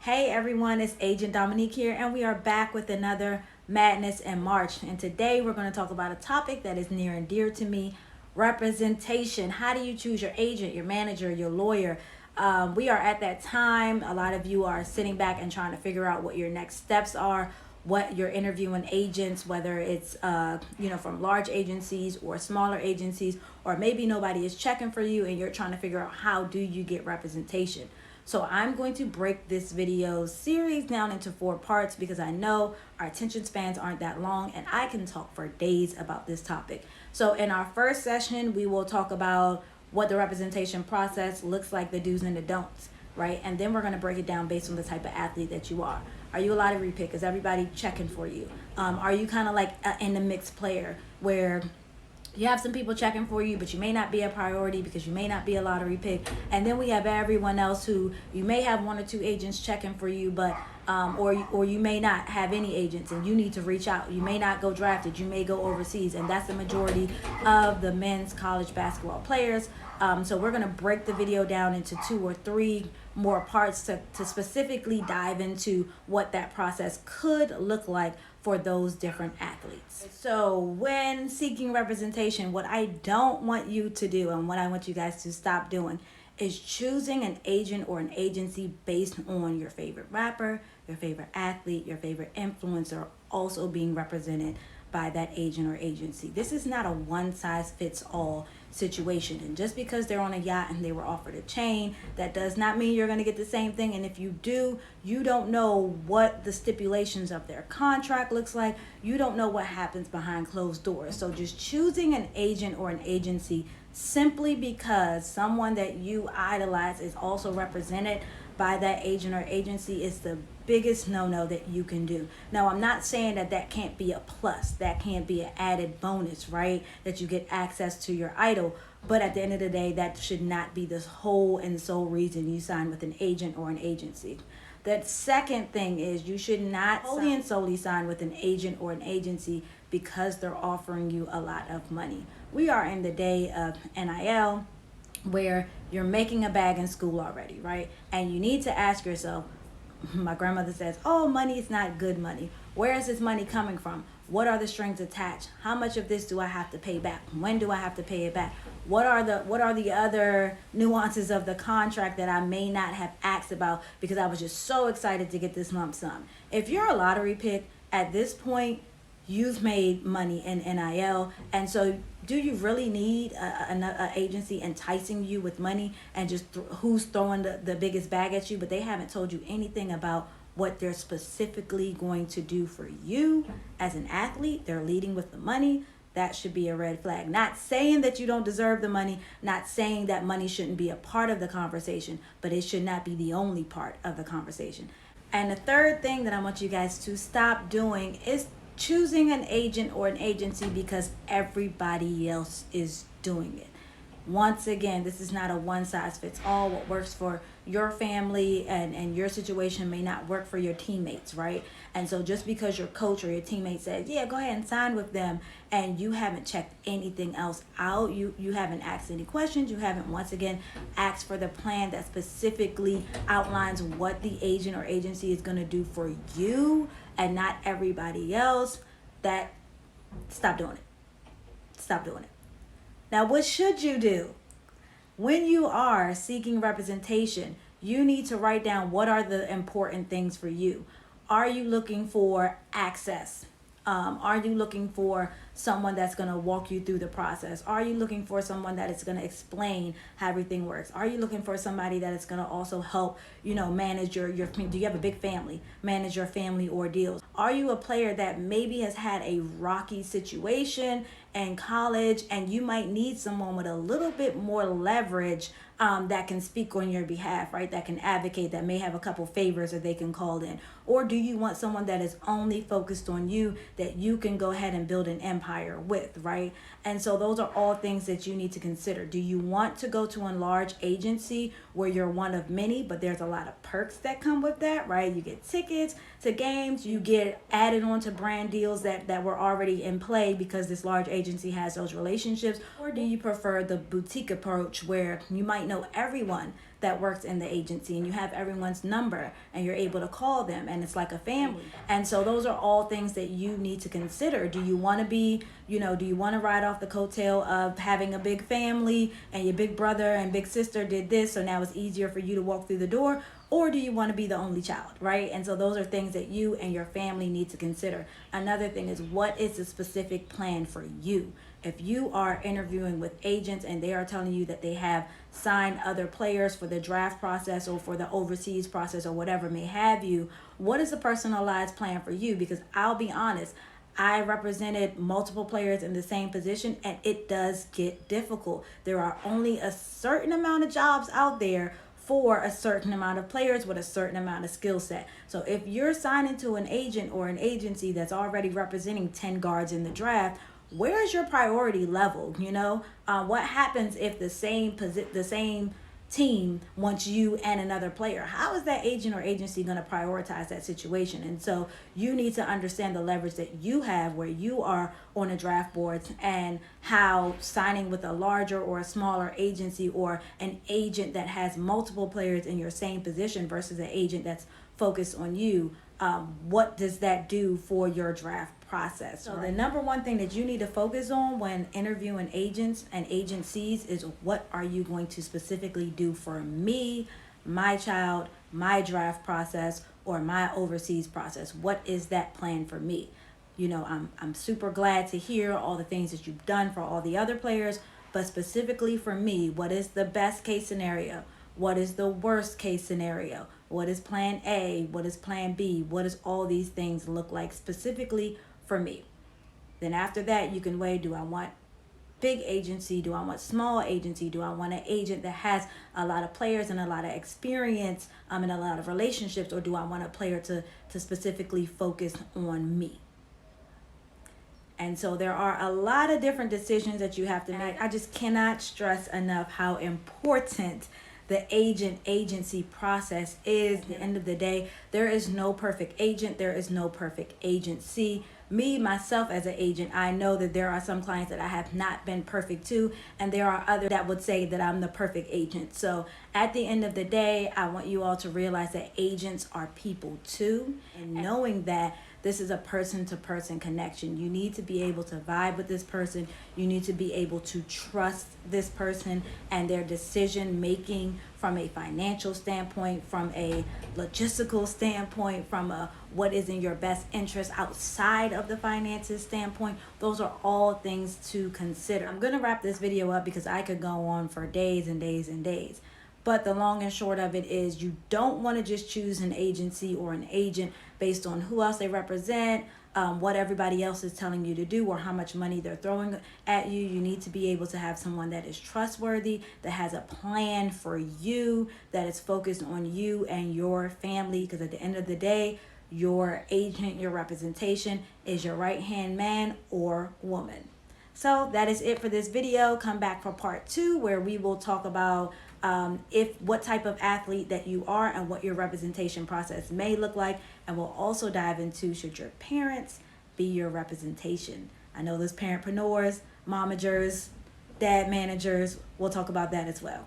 Hey everyone, it's Agent Dominique here, and we are back with another Madness in March. And today we're going to talk about a topic that is near and dear to me: representation. How do you choose your agent, your manager, your lawyer? We are at that time. A lot of you are sitting back and trying to figure out what your next steps are, what you're interviewing agents, whether it's from large agencies or smaller agencies, or maybe nobody is checking for you and you're trying to figure out how do you get representation. So I'm going to break this video series down into 4 parts because I know our attention spans aren't that long and I can talk for days about this topic. So in our first session, we will talk about what the representation process looks like, the do's and the don'ts, right? And then we're going to break it down based on the type of athlete that you are. Are you a lottery pick? Is everybody checking for you? Are you kind of like in the mixed player where you have some people checking for you, but you may not be a priority because you may not be a lottery pick? And then we have everyone else who you may have 1 or 2 agents checking for you, but or you may not have any agents and you need to reach out. You may not go drafted, you may go overseas, and that's the majority of the men's college basketball players. So we're going to break the video down into 2 or 3 more parts to specifically dive into what that process could look like for those different athletes. So when seeking representation, what I don't want you to do and what I want you guys to stop doing is choosing an agent or an agency based on your favorite rapper, your favorite athlete, your favorite influencer also being represented by that agent or agency. This is not a one-size-fits-all situation. And just because they're on a yacht and they were offered a chain, that does not mean you're going to get the same thing. And if you do, you don't know what the stipulations of their contract looks like. You don't know what happens behind closed doors. So just choosing an agent or an agency simply because someone that you idolize is also represented by that agent or agency is the biggest no-no that you can do. Now, I'm not saying that that can't be a plus, that can't be an added bonus, right? That you get access to your idol. But at the end of the day, that should not be the whole and sole reason you sign with an agent or an agency. The second thing is you should not wholly and solely sign with an agent or an agency because they're offering you a lot of money. We are in the day of NIL where you're making a bag in school already, right? And you need to ask yourself, my grandmother says, oh, money is not good money. Where is this money coming from? What are the strings attached? How much of this do I have to pay back? When do I have to pay it back? What are the other nuances of the contract that I may not have asked about because I was just so excited to get this lump sum? If you're a lottery pick at this point, you've made money in NIL, and so do you really need an agency enticing you with money and just who's throwing the biggest bag at you, but they haven't told you anything about what they're specifically going to do for you as an athlete? They're leading with the money. That should be a red flag. Not saying that you don't deserve the money, not saying that money shouldn't be a part of the conversation, but it should not be the only part of the conversation. And the third thing that I want you guys to stop doing is choosing an agent or an agency because everybody else is doing it. Once again, this is not a one-size-fits-all. What works for your family and your situation may not work for your teammates, right? And so just because your coach or your teammate says, yeah, go ahead and sign with them, and you haven't checked anything else out, you haven't asked any questions, you haven't, once again, asked for the plan that specifically outlines what the agent or agency is going to do for you and not everybody else, that stop doing it. Stop doing it. Now, what should you do? When you are seeking representation, you need to write down what are the important things for you. Are you looking for access? Are you looking for someone that's going to walk you through the process? Are you looking for someone that is going to explain how everything works? Are you looking for somebody that is going to also help, manage your do you have a big family? Manage your family ordeals. Are you a player that maybe has had a rocky situation in college and you might need someone with a little bit more leverage that can speak on your behalf, right? That can advocate, that may have a couple favors that they can call in? Or do you want someone that is only focused on you, that you can go ahead and build an empire with, right? And so those are all things that you need to consider. Do you want to go to a large agency where you're one of many, but there's a lot of perks that come with that, right? You get tickets to games, you get added on to brand deals that were already in play because this large agency has those relationships? Or do you prefer the boutique approach where you might know everyone that works in the agency, and you have everyone's number, and you're able to call them, and it's like a family. And so those are all things that you need to consider. Do you want to be, do you want to ride off the coattail of having a big family and your big brother and big sister did this, so now it's easier for you to walk through the door? Or do you want to be the only child, right? And so those are things that you and your family need to consider. Another thing is, what is the specific plan for you? If you are interviewing with agents and they are telling you that they have signed other players for the draft process or for the overseas process or whatever may have you, what is the personalized plan for you? Because I'll be honest, I represented multiple players in the same position, and it does get difficult. There are only a certain amount of jobs out there for a certain amount of players with a certain amount of skill set. So if you're signing to an agent or an agency that's already representing 10 guards in the draft, where's your priority level? What happens if the same team wants you and another player? How is that agent or agency going to prioritize that situation? And so you need to understand the leverage that you have where you are on the draft boards, and how signing with a larger or a smaller agency or an agent that has multiple players in your same position versus an agent that's focused on you, what does that do for your draft process? So the number one thing that you need to focus on when interviewing agents and agencies is, what are you going to specifically do for me, my child, my draft process, or my overseas process? What is that plan for me? I'm super glad to hear all the things that you've done for all the other players, but specifically for me, what is the best case scenario? What is the worst case scenario? What is plan A? What is plan B? What does all these things look like specifically for me? Then after that, you can weigh, do I want big agency? Do I want small agency? Do I want an agent that has a lot of players and a lot of experience and a lot of relationships? Or do I want a player to specifically focus on me? And so there are a lot of different decisions that you have to make. I just cannot stress enough how important the agency process is. At the end of the day, there is no perfect agent. There is no perfect agency. Me, myself, as an agent, I know that there are some clients that I have not been perfect to, and there are others that would say that I'm the perfect agent. So at the end of the day, I want you all to realize that agents are people too, and knowing that this is a person-to-person connection. You need to be able to vibe with this person. You need to be able to trust this person and their decision making from a financial standpoint, from a logistical standpoint, from a what is in your best interest outside of the finances standpoint. Those are all things to consider. I'm going to wrap this video up because I could go on for days and days and days. But the long and short of it is, you don't want to just choose an agency or an agent based on who else they represent, what everybody else is telling you to do, or how much money they're throwing at you. You need to be able to have someone that is trustworthy, that has a plan for you, that is focused on you and your family. Because at the end of the day, your agent, your representation is your right-hand man or woman. So that is it for this video. Come back for part 2, where we will talk about what type of athlete that you are and what your representation process may look like. And we'll also dive into, should your parents be your representation? I know there's parentpreneurs, momagers, dad managers. We'll talk about that as well.